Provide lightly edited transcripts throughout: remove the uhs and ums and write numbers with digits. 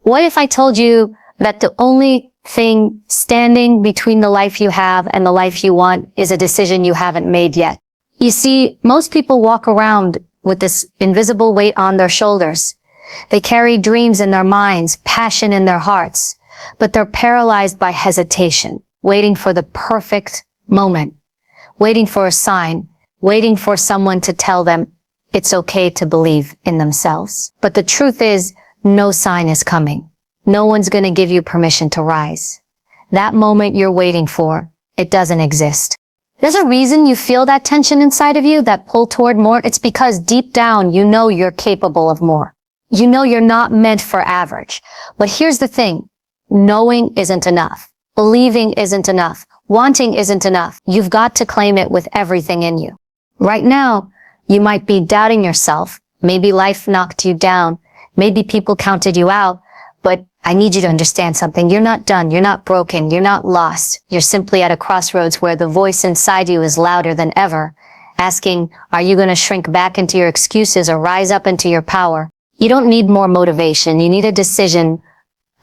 What if I told you that the only thing standing between the life you have and the life you want is a decision you haven't made yet? You see, most people walk around with this invisible weight on their shoulders. They carry dreams in their minds, passion in their hearts, but they're paralyzed by hesitation, waiting for the perfect moment, waiting for a sign, waiting for someone to tell them it's okay to believe in themselves. But the truth is, no sign is coming. No one's going to give you permission to rise. That moment you're waiting for, it doesn't exist. There's a reason you feel that tension inside of you, that pull toward more. It's because deep down, you know you're capable of more. You know you're not meant for average. But here's the thing. Knowing isn't enough. Believing isn't enough. Wanting isn't enough. You've got to claim it with everything in you. Right now, you might be doubting yourself. Maybe life knocked you down. Maybe people counted you out. But I need you to understand something. You're not done. You're not broken. You're not lost. You're simply at a crossroads where the voice inside you is louder than ever, asking, are you going to shrink back into your excuses or rise up into your power? You don't need more motivation. You need a decision,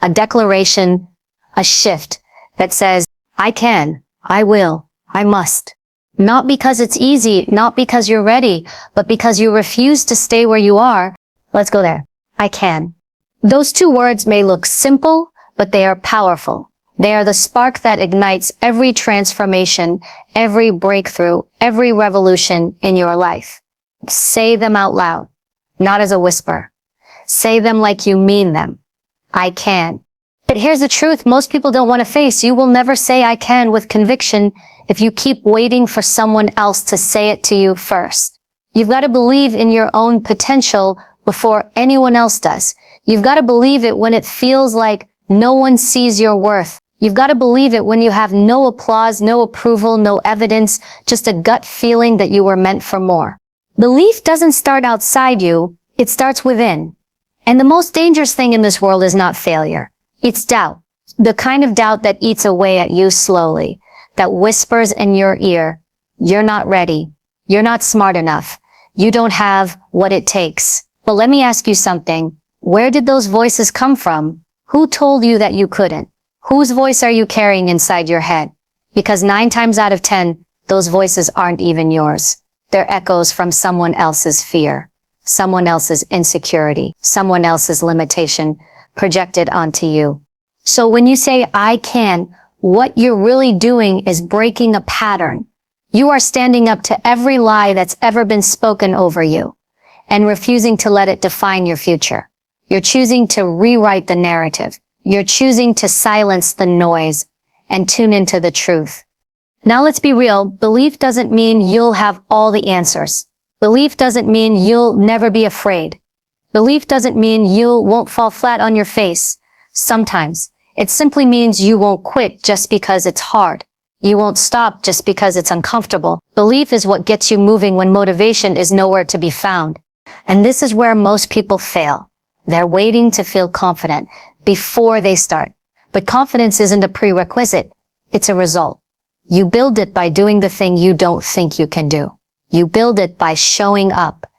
a declaration, a shift that says, I can, I will, I must. Not because it's easy, not because you're ready, but because you refuse to stay where you are. Let's go there. I can. Those two words may look simple, but they are powerful. They are the spark that ignites every transformation, every breakthrough, every revolution in your life. Say them out loud, not as a whisper. Say them like you mean them. I can. But here's the truth most people don't want to face. You will never say I can with conviction if you keep waiting for someone else to say it to you first. You've got to believe in your own potential before anyone else does. You've got to believe it when it feels like no one sees your worth. You've got to believe it when you have no applause, no approval, no evidence, just a gut feeling that you were meant for more. Belief doesn't start outside you, it starts within. And the most dangerous thing in this world is not failure. It's doubt. The kind of doubt that eats away at you slowly, that whispers in your ear, you're not ready, you're not smart enough, you don't have what it takes. But let me ask you something. Where did those voices come from? Who told you that you couldn't? Whose voice are you carrying inside your head? Because 9 times out of 10, those voices aren't even yours. They're echoes from someone else's fear, someone else's insecurity, someone else's limitation projected onto you. So when you say, I can, what you're really doing is breaking a pattern. You are standing up to every lie that's ever been spoken over you and refusing to let it define your future. You're choosing to rewrite the narrative. You're choosing to silence the noise and tune into the truth. Now let's be real. Belief doesn't mean you'll have all the answers. Belief doesn't mean you'll never be afraid. Belief doesn't mean you won't fall flat on your face. Sometimes it simply means you won't quit just because it's hard. You won't stop just because it's uncomfortable. Belief is what gets you moving when motivation is nowhere to be found. And this is where most people fail. They're waiting to feel confident before they start. But confidence isn't a prerequisite. It's a result. You build it by doing the thing you don't think you can do. You build it by showing up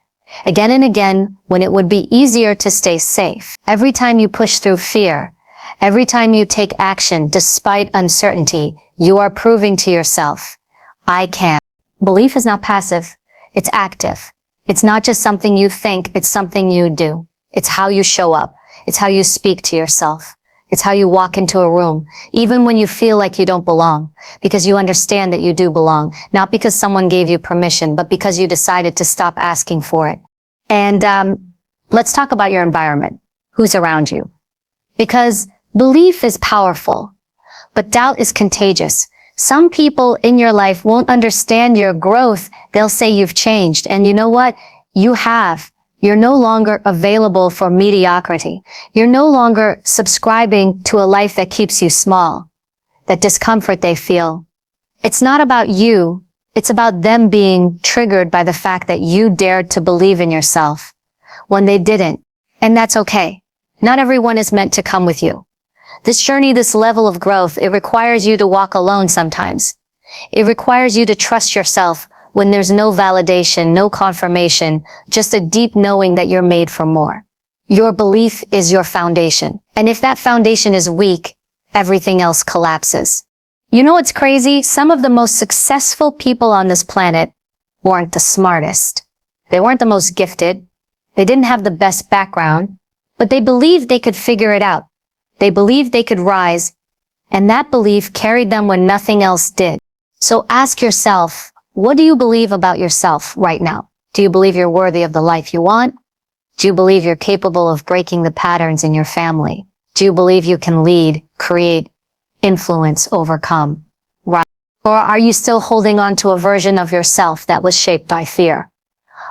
again and again when it would be easier to stay safe. Every time you push through fear, every time you take action despite uncertainty, you are proving to yourself, I can. Belief is not passive. It's active. It's not just something you think, it's something you do. It's how you show up. It's how you speak to yourself. It's how you walk into a room, even when you feel like you don't belong, because you understand that you do belong, not because someone gave you permission, but because you decided to stop asking for it. And let's talk about your environment. Who's around you? Because belief is powerful, but doubt is contagious. Some people in your life won't understand your growth. They'll say you've changed. And you know what? You have. You're no longer available for mediocrity. You're no longer subscribing to a life that keeps you small, that discomfort they feel. It's not about you. It's about them being triggered by the fact that you dared to believe in yourself when they didn't. And that's okay. Not everyone is meant to come with you. This journey, this level of growth, it requires you to walk alone sometimes. It requires you to trust yourself when there's no validation, no confirmation, just a deep knowing that you're made for more. Your belief is your foundation. And if that foundation is weak, everything else collapses. You know what's crazy? Some of the most successful people on this planet weren't the smartest. They weren't the most gifted. They didn't have the best background, but they believed they could figure it out. They believed they could rise, and that belief carried them when nothing else did. So ask yourself, what do you believe about yourself right now? Do you believe you're worthy of the life you want? Do you believe you're capable of breaking the patterns in your family? Do you believe you can lead, create, influence, overcome? Right? Or are you still holding on to a version of yourself that was shaped by fear?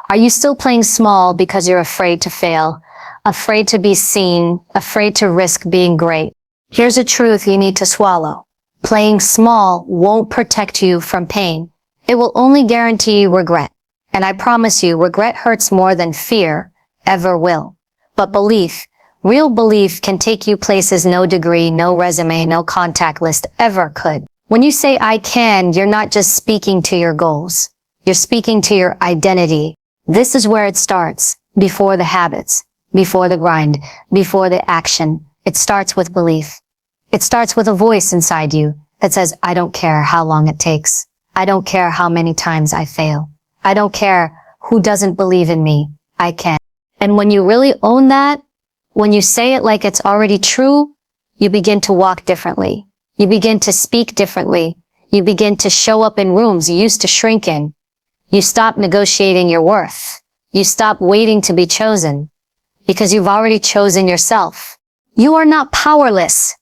Are you still playing small because you're afraid to fail, afraid to be seen, afraid to risk being great? Here's a truth you need to swallow. Playing small won't protect you from pain. It will only guarantee you regret. And I promise you, regret hurts more than fear ever will. But belief, real belief, can take you places no degree, no resume, no contact list ever could. When you say I can, you're not just speaking to your goals. You're speaking to your identity. This is where it starts, before the habits, before the grind, before the action. It starts with belief. It starts with a voice inside you that says, I don't care how long it takes. I don't care how many times I fail. I don't care who doesn't believe in me. I can. And when you really own that, when you say it like it's already true, you begin to walk differently. You begin to speak differently. You begin to show up in rooms you used to shrink in. You stop negotiating your worth. You stop waiting to be chosen because you've already chosen yourself. You are not powerless.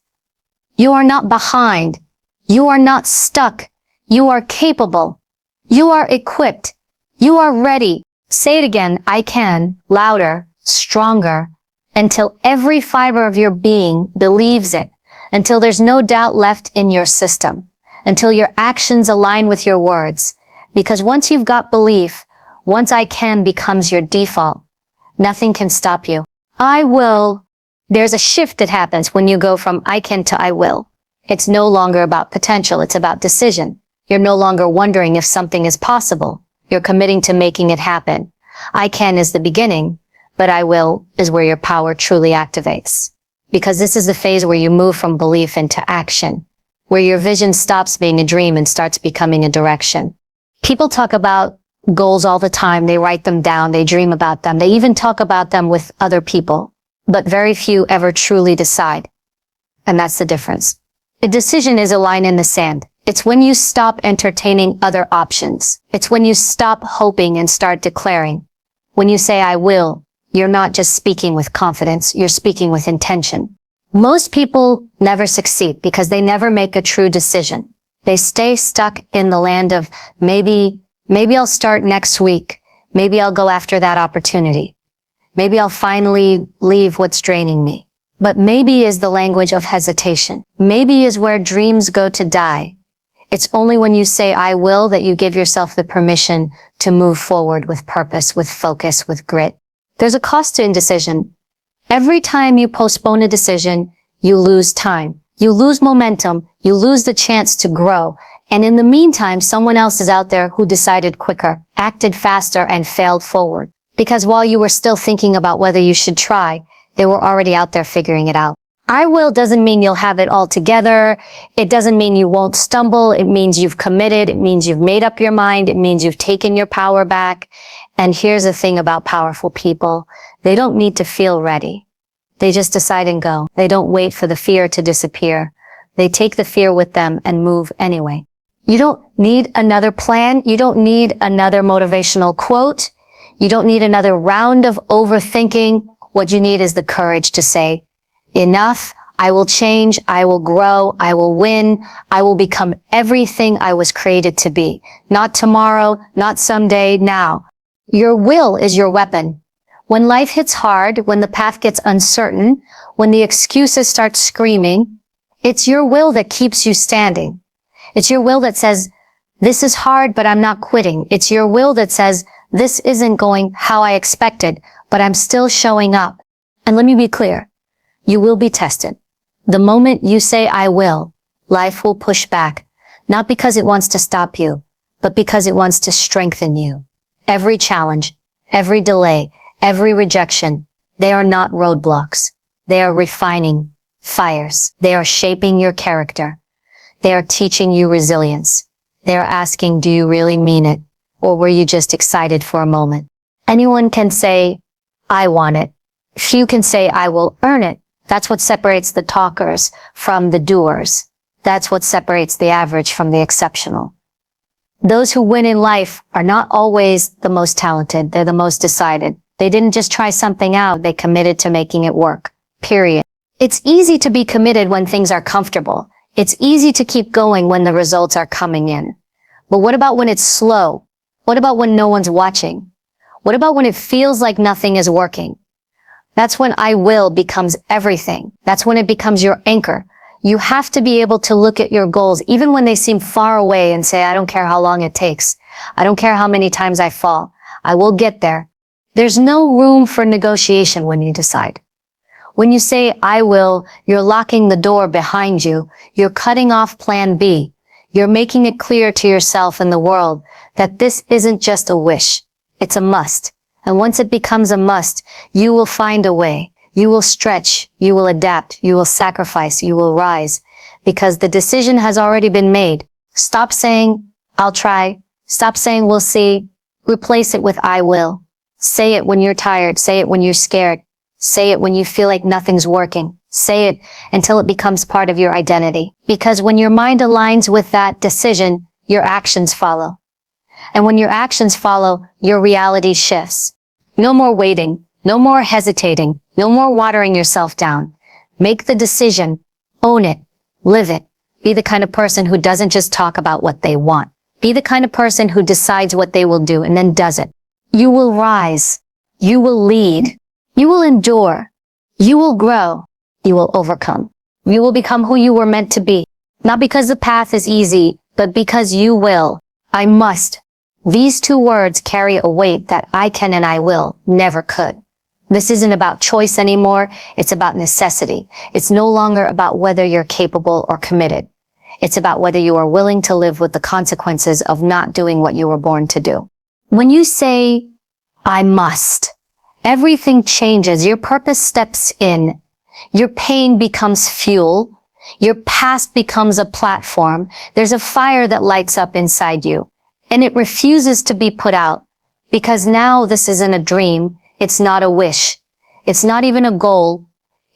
You are not behind. You are not stuck. You are capable. You are equipped. You are ready. Say it again. I can. Louder, stronger, until every fiber of your being believes it, until there's no doubt left in your system, until your actions align with your words. Because once you've got belief, once I can becomes your default, nothing can stop you. I will. There's a shift that happens when you go from I can to I will. It's no longer about potential. It's about decision. You're no longer wondering if something is possible. You're committing to making it happen. I can is the beginning, but I will is where your power truly activates. Because this is the phase where you move from belief into action, where your vision stops being a dream and starts becoming a direction. People talk about goals all the time. They write them down. They dream about them. They even talk about them with other people, but very few ever truly decide. And that's the difference. A decision is a line in the sand. It's when you stop entertaining other options. It's when you stop hoping and start declaring. When you say, I will, you're not just speaking with confidence. You're speaking with intention. Most people never succeed because they never make a true decision. They stay stuck in the land of maybe I'll start next week. Maybe I'll go after that opportunity. Maybe I'll finally leave what's draining me. But maybe is the language of hesitation. Maybe is where dreams go to die. It's only when you say I will that you give yourself the permission to move forward with purpose, with focus, with grit. There's a cost to indecision. Every time you postpone a decision, you lose time. You lose momentum. You lose the chance to grow. And in the meantime, someone else is out there who decided quicker, acted faster, and failed forward. Because while you were still thinking about whether you should try, they were already out there figuring it out. I will doesn't mean you'll have it all together. It doesn't mean you won't stumble. It means you've committed. It means you've made up your mind. It means you've taken your power back. And here's the thing about powerful people. They don't need to feel ready. They just decide and go. They don't wait for the fear to disappear. They take the fear with them and move anyway. You don't need another plan. You don't need another motivational quote. You don't need another round of overthinking. What you need is the courage to say, enough. I will change. I will grow. I will win. I will become everything I was created to be. Not tomorrow, not someday, now. Your will is your weapon. When life hits hard, when the path gets uncertain, when the excuses start screaming, it's your will that keeps you standing. It's your will that says, this is hard, but I'm not quitting. It's your will that says, this isn't going how I expected, but I'm still showing up. And let me be clear. You will be tested. The moment you say, I will, life will push back. Not because it wants to stop you, but because it wants to strengthen you. Every challenge, every delay, every rejection They are not roadblocks. They are refining fires. They are shaping your character. They are teaching you resilience. They are asking, do you really mean it? Or were you just excited for a moment? Anyone can say, I want it. Few can say, I will earn it. That's what separates the talkers from the doers. That's what separates the average from the exceptional. Those who win in life are not always the most talented. They're the most decided. They didn't just try something out. They committed to making it work. Period. It's easy to be committed when things are comfortable. It's easy to keep going when the results are coming in. But what about when it's slow? What about when no one's watching? What about when it feels like nothing is working? That's when I will becomes everything. That's when it becomes your anchor. You have to be able to look at your goals, even when they seem far away, and say, I don't care how long it takes. I don't care how many times I fall. I will get there. There's no room for negotiation when you decide. When you say, I will, you're locking the door behind you. You're cutting off plan B. You're making it clear to yourself and the world that this isn't just a wish. It's a must. And once it becomes a must, you will find a way. You will stretch. You will adapt. You will sacrifice. You will rise. Because the decision has already been made. Stop saying, I'll try. Stop saying, we'll see. Replace it with I will. Say it when you're tired. Say it when you're scared. Say it when you feel like nothing's working. Say it until it becomes part of your identity. Because when your mind aligns with that decision, your actions follow. And when your actions follow, your reality shifts. No more waiting. No more hesitating. No more watering yourself down. Make the decision. Own it. Live it. Be the kind of person who doesn't just talk about what they want. Be the kind of person who decides what they will do and then does it. You will rise. You will lead. You will endure. You will grow. You will overcome. You will become who you were meant to be. Not because the path is easy, but because you will. I must. These two words carry a weight that I can and I will never could. This isn't about choice anymore. It's about necessity. It's no longer about whether you're capable or committed. It's about whether you are willing to live with the consequences of not doing what you were born to do. When you say, I must, everything changes. Your purpose steps in. Your pain becomes fuel. Your past becomes a platform. There's a fire that lights up inside you, and it refuses to be put out because now this isn't a dream. It's not a wish. It's not even a goal.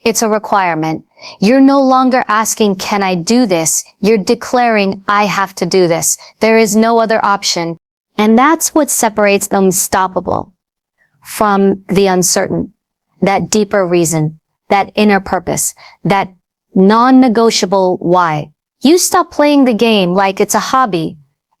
It's a requirement. You're no longer asking, can I do this? You're declaring, I have to do this. There is no other option. And that's what separates the unstoppable from the uncertain. That deeper reason, that inner purpose, that non-negotiable why. You stop playing the game like it's a hobby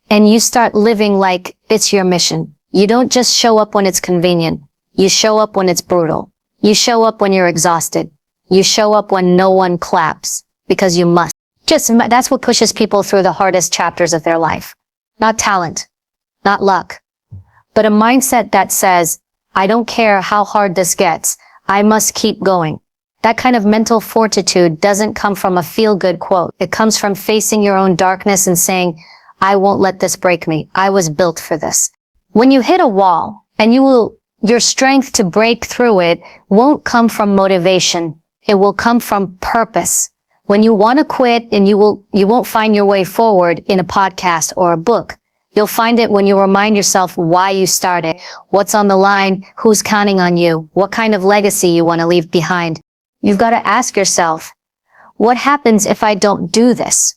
and you start living like it's your mission. You don't just show up when it's convenient. You show up when it's brutal. You show up when you're exhausted. You show up when no one claps because you must. That's what pushes people through the hardest chapters of their life. Not talent, not luck, but a mindset that says, I don't care how hard this gets. I must keep going. That kind of mental fortitude doesn't come from a feel-good quote. It comes from facing your own darkness and saying, I won't let this break me. I was built for this. When you hit a wall and your strength to break through it won't come from motivation. It will come from purpose. When you want to quit and you won't find your way forward in a podcast or a book. You'll find it when you remind yourself why you started, what's on the line, who's counting on you, what kind of legacy you want to leave behind. You've got to ask yourself, what happens if I don't do this?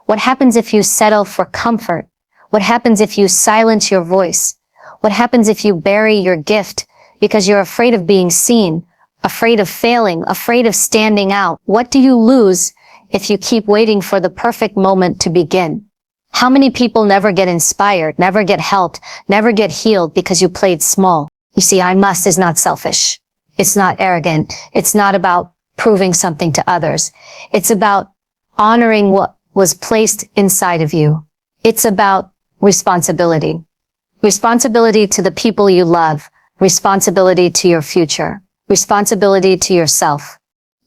What happens if you settle for comfort? What happens if you silence your voice? What happens if you bury your gift because you're afraid of being seen, afraid of failing, afraid of standing out? What do you lose if you keep waiting for the perfect moment to begin? How many people never get inspired, never get helped, never get healed because you played small? You see, I must is not selfish. It's not arrogant. It's not about proving something to others. It's about honoring what was placed inside of you. It's about responsibility. Responsibility to the people you love. Responsibility to your future. Responsibility to yourself.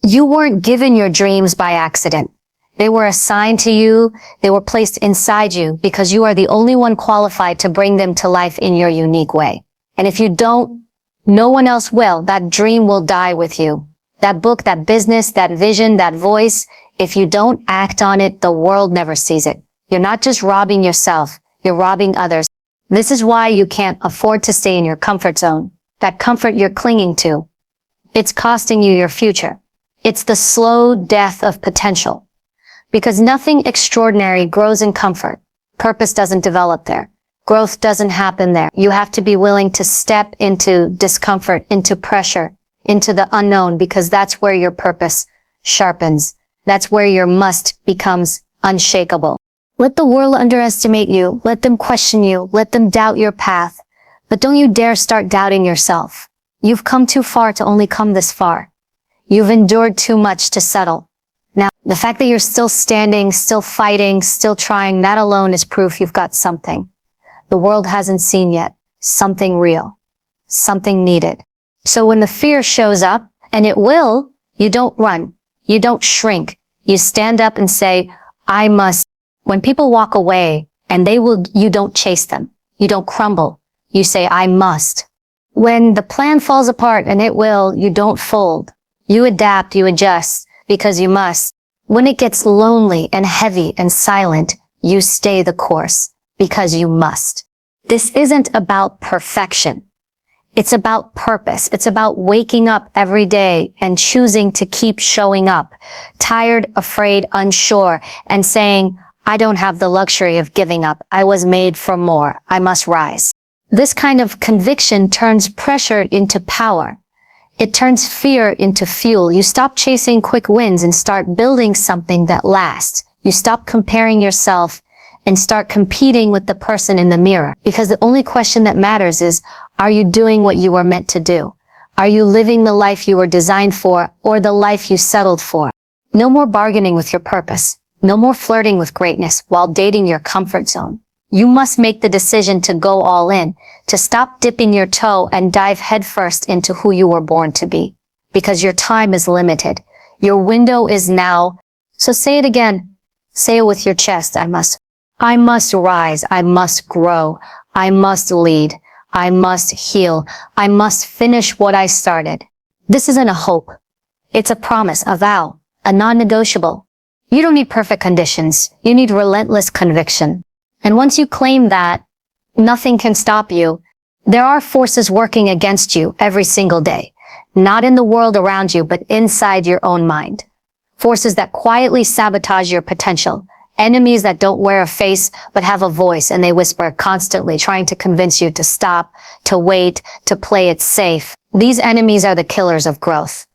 You weren't given your dreams by accident. They were assigned to you. They were placed inside you because you are the only one qualified to bring them to life in your unique way. And if you don't No one else will. That dream will die with you. That book, that business, that vision, that voice, if you don't act on it, the world never sees it. You're not just robbing yourself, you're robbing others. This is why you can't afford to stay in your comfort zone. That comfort you're clinging to. It's costing you your future. It's the slow death of potential. Because nothing extraordinary grows in comfort. Purpose doesn't develop there. Growth doesn't happen there. You have to be willing to step into discomfort, into pressure, into the unknown, because that's where your purpose sharpens. That's where your must becomes unshakable. Let the world underestimate you. Let them question you. Let them doubt your path. But don't you dare start doubting yourself. You've come too far to only come this far. You've endured too much to settle. Now, the fact that you're still standing, still fighting, still trying, that alone is proof you've got something the world hasn't seen yet. Something real. Something needed. So when the fear shows up, and it will, you don't run. You don't shrink. You stand up and say, I must. When people walk away, and they will, you don't chase them. You don't crumble. You say, I must. When the plan falls apart, and it will, you don't fold. You adapt, you adjust, because you must. When it gets lonely and heavy and silent, you stay the course, because you must. This isn't about perfection. It's about purpose. It's about waking up every day and choosing to keep showing up, tired, afraid, unsure, and saying, I don't have the luxury of giving up. I was made for more. I must rise. This kind of conviction turns pressure into power. It turns fear into fuel. You stop chasing quick wins and start building something that lasts. You stop comparing yourself and start competing with the person in the mirror. Because the only question that matters is, are you doing what you were meant to do? Are you living the life you were designed for, or the life you settled for? No more bargaining with your purpose. No more flirting with greatness while dating your comfort zone. You must make the decision to go all in, to stop dipping your toe and dive headfirst into who you were born to be. Because your time is limited. Your window is now. So say it again. Say it with your chest. I must rise. I must grow. I must lead. I must heal. I must finish what I started. This isn't a hope. It's a promise, a vow, a non-negotiable. You don't need perfect conditions. You need relentless conviction. And once you claim that, nothing can stop you. There are forces working against you every single day. Not in the world around you, but inside your own mind. Forces that quietly sabotage your potential. Enemies that don't wear a face, but have a voice, and they whisper constantly, trying to convince you to stop, to wait, to play it safe. These enemies are the killers of growth,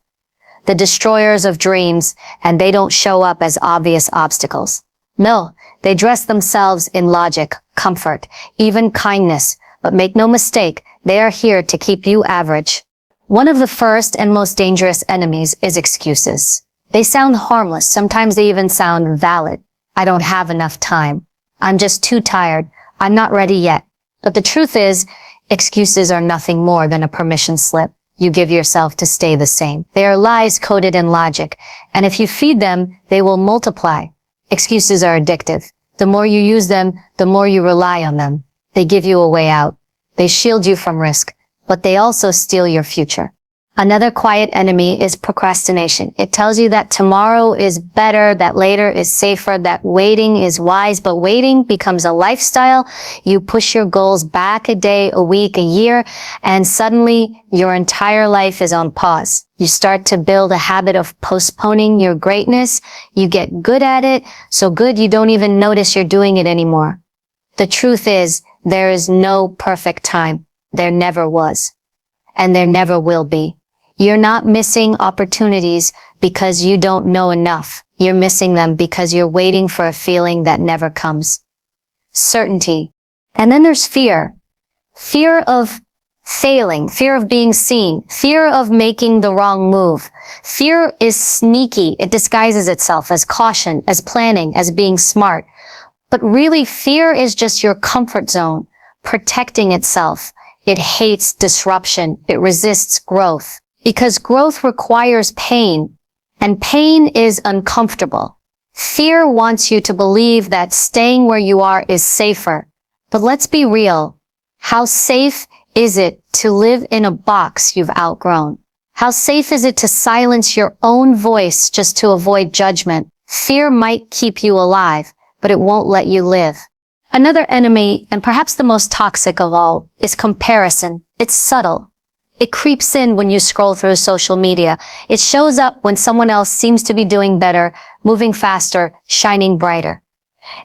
the destroyers of dreams, and they don't show up as obvious obstacles. No, they dress themselves in logic, comfort, even kindness, but make no mistake, they are here to keep you average. One of the first and most dangerous enemies is excuses. They sound harmless, sometimes they even sound valid. I don't have enough time. I'm just too tired. I'm not ready yet. But the truth is, excuses are nothing more than a permission slip you give yourself to stay the same. They are lies coded in logic, and if you feed them, they will multiply. Excuses are addictive. The more you use them, the more you rely on them. They give you a way out. They shield you from risk, but they also steal your future. Another quiet enemy is procrastination. It tells you that tomorrow is better, that later is safer, that waiting is wise, but waiting becomes a lifestyle. You push your goals back a day, a week, a year, and suddenly your entire life is on pause. You start to build a habit of postponing your greatness. You get good at it, so good you don't even notice you're doing it anymore. The truth is, there is no perfect time. There never was. And there never will be. You're not missing opportunities because you don't know enough. You're missing them because you're waiting for a feeling that never comes. Certainty. And then there's fear. Fear of failing, fear of being seen, fear of making the wrong move. Fear is sneaky. It disguises itself as caution, as planning, as being smart. But really, fear is just your comfort zone, protecting itself. It hates disruption. It resists growth. Because growth requires pain, and pain is uncomfortable. Fear wants you to believe that staying where you are is safer. But let's be real. How safe is it to live in a box you've outgrown? How safe is it to silence your own voice just to avoid judgment? Fear might keep you alive, but it won't let you live. Another enemy, and perhaps the most toxic of all, is comparison. It's subtle. It creeps in when you scroll through social media. It shows up when someone else seems to be doing better, moving faster, shining brighter.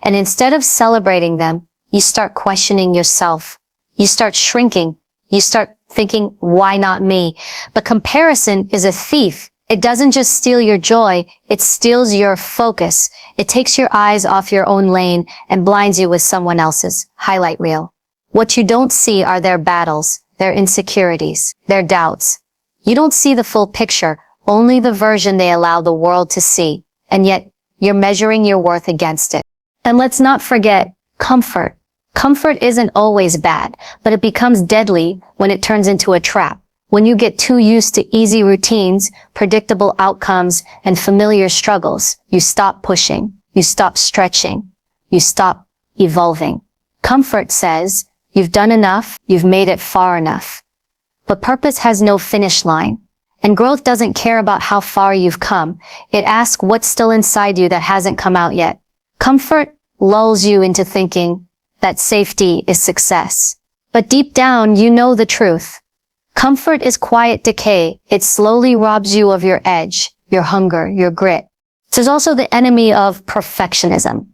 And instead of celebrating them, you start questioning yourself. You start shrinking. You start thinking, why not me? But comparison is a thief. It doesn't just steal your joy, it steals your focus. It takes your eyes off your own lane and blinds you with someone else's highlight reel. What you don't see are their battles, their insecurities, their doubts. You don't see the full picture, only the version they allow the world to see. And yet, you're measuring your worth against it. And let's not forget comfort. Comfort isn't always bad, but it becomes deadly when it turns into a trap. When you get too used to easy routines, predictable outcomes, and familiar struggles, you stop pushing, you stop stretching, you stop evolving. Comfort says, you've done enough, you've made it far enough. But purpose has no finish line. And growth doesn't care about how far you've come. It asks what's still inside you that hasn't come out yet. Comfort lulls you into thinking that safety is success. But deep down, you know the truth. Comfort is quiet decay. It slowly robs you of your edge, your hunger, your grit. There's also the enemy of perfectionism.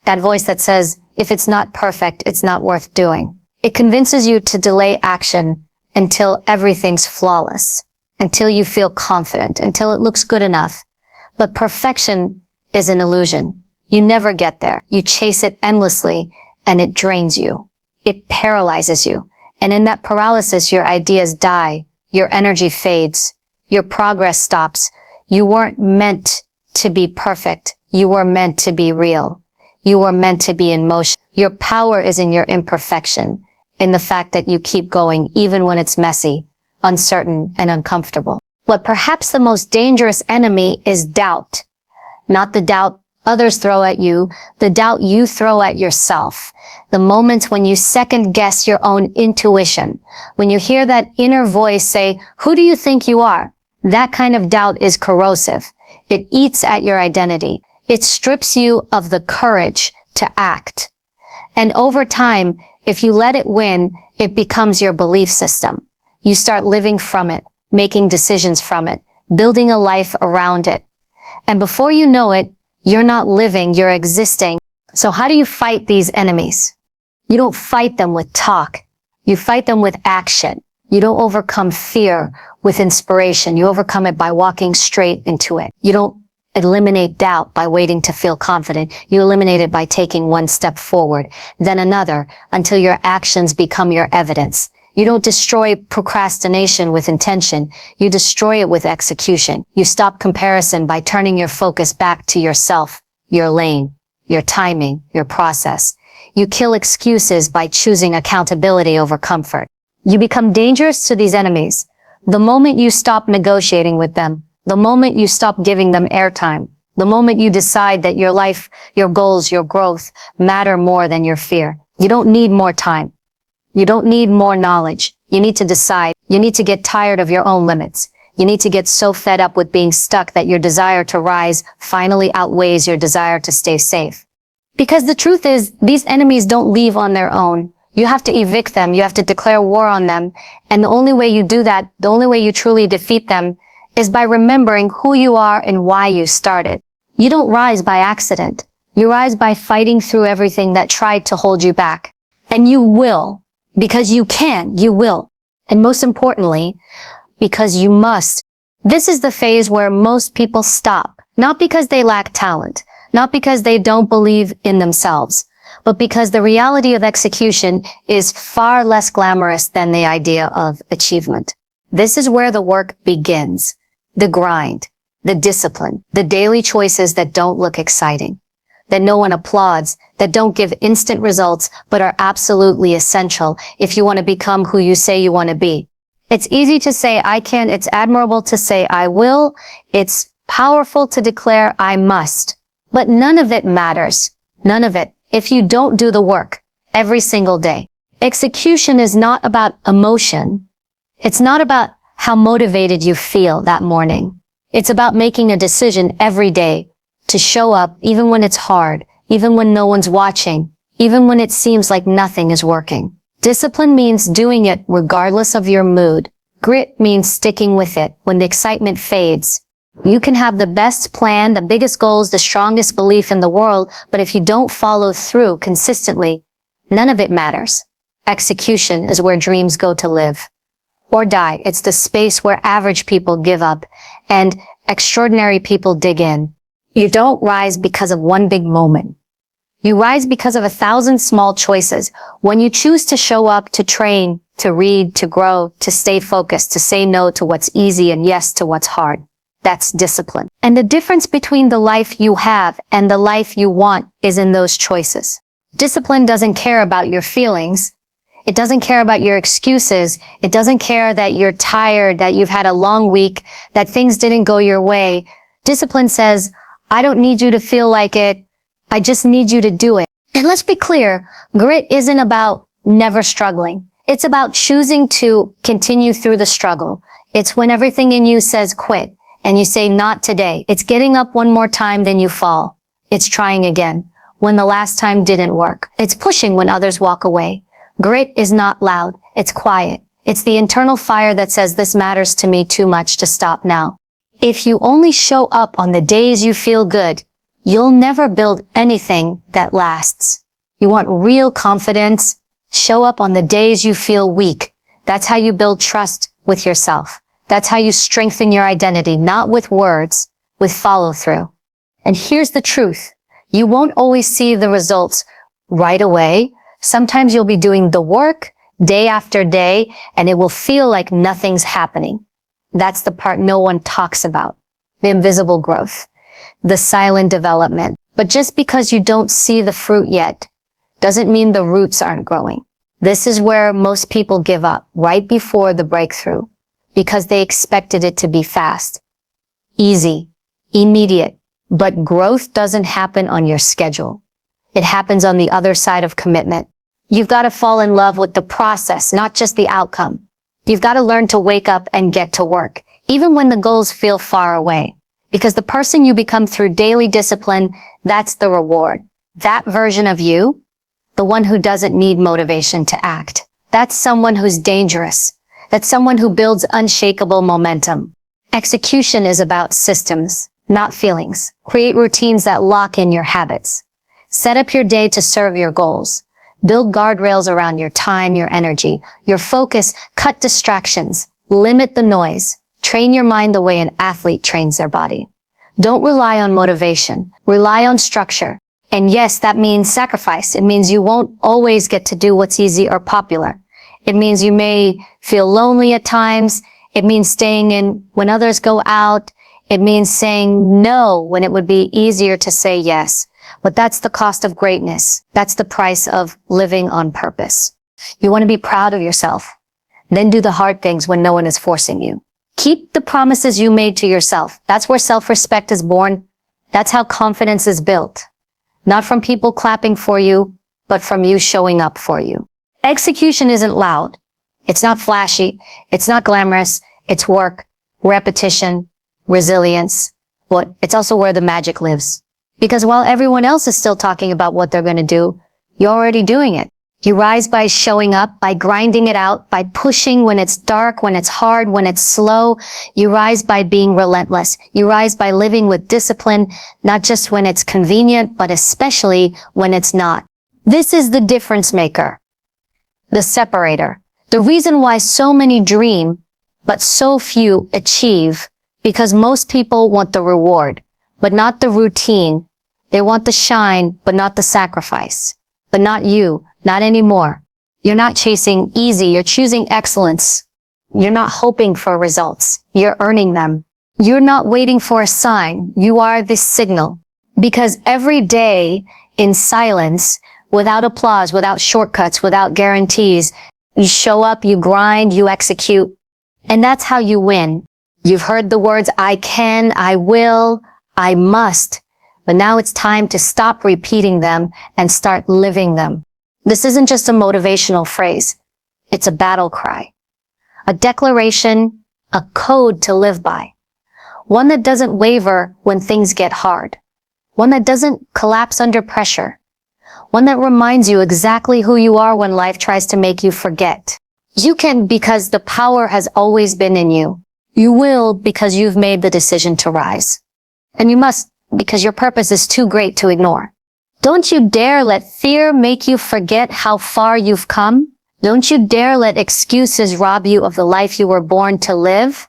That voice that says, if it's not perfect, it's not worth doing. It convinces you to delay action until everything's flawless, until you feel confident, until it looks good enough. But perfection is an illusion. You never get there. You chase it endlessly, and it drains you. It paralyzes you. And in that paralysis, your ideas die, your energy fades, your progress stops. You weren't meant to be perfect. You were meant to be real. You were meant to be in motion. Your power is in your imperfection, in the fact that you keep going even when it's messy, uncertain, and uncomfortable. But perhaps the most dangerous enemy is doubt. Not the doubt others throw at you, the doubt you throw at yourself. The moments when you second guess your own intuition. When you hear that inner voice say, who do you think you are? That kind of doubt is corrosive. It eats at your identity. It strips you of the courage to act. And over time, if you let it win, it becomes your belief system. You start living from it, making decisions from it, building a life around it. And before you know it, you're not living, you're existing. So how do you fight these enemies? You don't fight them with talk. You fight them with action. You don't overcome fear with inspiration. You overcome it by walking straight into it. You don't eliminate doubt by waiting to feel confident. You eliminate it by taking one step forward, then another, until your actions become your evidence. You don't destroy procrastination with intention. You destroy it with execution. You stop comparison by turning your focus back to yourself, your lane, your timing, your process. You kill excuses by choosing accountability over comfort. You become dangerous to these enemies the moment you stop negotiating with them, the moment you stop giving them airtime, the moment you decide that your life, your goals, your growth matter more than your fear. You don't need more time. You don't need more knowledge. You need to decide. You need to get tired of your own limits. You need to get so fed up with being stuck that your desire to rise finally outweighs your desire to stay safe. Because the truth is, these enemies don't leave on their own. You have to evict them. You have to declare war on them. And the only way you do that, the only way you truly defeat them, is by remembering who you are and why you started. You don't rise by accident. You rise by fighting through everything that tried to hold you back. And you will. Because you can, you will. And most importantly, because you must. This is the phase where most people stop. Not because they lack talent, not because they don't believe in themselves, but because the reality of execution is far less glamorous than the idea of achievement. This is where the work begins. The grind, the discipline, the daily choices that don't look exciting, that no one applauds, that don't give instant results, but are absolutely essential if you want to become who you say you want to be. It's easy to say I can, it's admirable to say I will, it's powerful to declare I must. But none of it matters. None of it. If you don't do the work every single day. Execution is not about emotion. It's not about how motivated you feel that morning. It's about making a decision every day to show up even when it's hard, even when no one's watching, even when it seems like nothing is working. Discipline means doing it regardless of your mood. Grit means sticking with it when the excitement fades. You can have the best plan, the biggest goals, the strongest belief in the world, but if you don't follow through consistently, none of it matters. Execution is where dreams go to live or die. It's the space where average people give up and extraordinary people dig in. You don't rise because of one big moment. You rise because of 1,000 small choices. When you choose to show up, to train, to read, to grow, to stay focused, to say no to what's easy and yes to what's hard. That's discipline. And the difference between the life you have and the life you want is in those choices. Discipline doesn't care about your feelings. It doesn't care about your excuses. It doesn't care that you're tired, that you've had a long week, that things didn't go your way. Discipline says, I don't need you to feel like it. I just need you to do it. And let's be clear, grit isn't about never struggling. It's about choosing to continue through the struggle. It's when everything in you says quit and you say not today. It's getting up one more time, then you fall. It's trying again when the last time didn't work. It's pushing when others walk away. Grit is not loud. It's quiet. It's the internal fire that says this matters to me too much to stop now. If you only show up on the days you feel good, you'll never build anything that lasts. You want real confidence? Show up on the days you feel weak. That's how you build trust with yourself. That's how you strengthen your identity, not with words, with follow through. And here's the truth. You won't always see the results right away. Sometimes you'll be doing the work day after day, and it will feel like nothing's happening. That's the part no one talks about. The invisible growth. The silent development. But just because you don't see the fruit yet, doesn't mean the roots aren't growing. This is where most people give up, right before the breakthrough, because they expected it to be fast, easy, immediate. But growth doesn't happen on your schedule. It happens on the other side of commitment. You've got to fall in love with the process, not just the outcome. You've got to learn to wake up and get to work, even when the goals feel far away. Because the person you become through daily discipline, that's the reward. That version of you, the one who doesn't need motivation to act, that's someone who's dangerous. That's someone who builds unshakable momentum. Execution is about systems, not feelings. Create routines that lock in your habits. Set up your day to serve your goals. Build guardrails around your time, your energy, your focus. Cut distractions. Limit the noise. Train your mind the way an athlete trains their body. Don't rely on motivation. Rely on structure. And yes, that means sacrifice. It means you won't always get to do what's easy or popular. It means you may feel lonely at times. It means staying in when others go out. It means saying no when it would be easier to say yes. But that's the cost of greatness. That's the price of living on purpose. You want to be proud of yourself. Then do the hard things when no one is forcing you. Keep the promises you made to yourself. That's where self-respect is born. That's how confidence is built. Not from people clapping for you, but from you showing up for you. Execution isn't loud. It's not flashy. It's not glamorous. It's work, repetition, resilience. But it's also where the magic lives. Because while everyone else is still talking about what they're going to do, you're already doing it. You rise by showing up, by grinding it out, by pushing when it's dark, when it's hard, when it's slow. You rise by being relentless. You rise by living with discipline, not just when it's convenient, but especially when it's not. This is the difference maker, the separator. The reason why so many dream, but so few achieve, because most people want the reward, but not the routine. They want the shine, but not the sacrifice. But not you. Not anymore. You're not chasing easy. You're choosing excellence. You're not hoping for results. You're earning them. You're not waiting for a sign. You are the signal. Because every day in silence, without applause, without shortcuts, without guarantees, you show up, you grind, you execute. And that's how you win. You've heard the words, I can, I will, I must. But now it's time to stop repeating them and start living them. This isn't just a motivational phrase. It's a battle cry, a declaration, a code to live by. One that doesn't waver when things get hard. One that doesn't collapse under pressure. One that reminds you exactly who you are when life tries to make you forget. You can because the power has always been in you. You will because you've made the decision to rise. And you must because your purpose is too great to ignore. Don't you dare let fear make you forget how far you've come. Don't you dare let excuses rob you of the life you were born to live.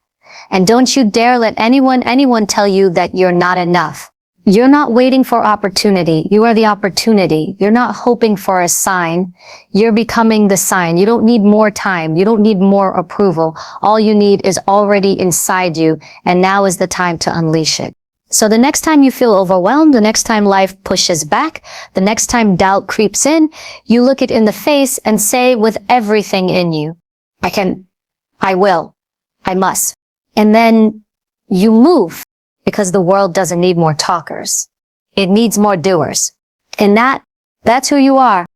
And don't you dare let anyone tell you that you're not enough. You're not waiting for opportunity. You are the opportunity. You're not hoping for a sign. You're becoming the sign. You don't need more time. You don't need more approval. All you need is already inside you, and now is the time to unleash it. So the next time you feel overwhelmed, the next time life pushes back, the next time doubt creeps in, you look it in the face and say with everything in you, I can, I will, I must. And then you move because the world doesn't need more talkers. It needs more doers. And that's who you are.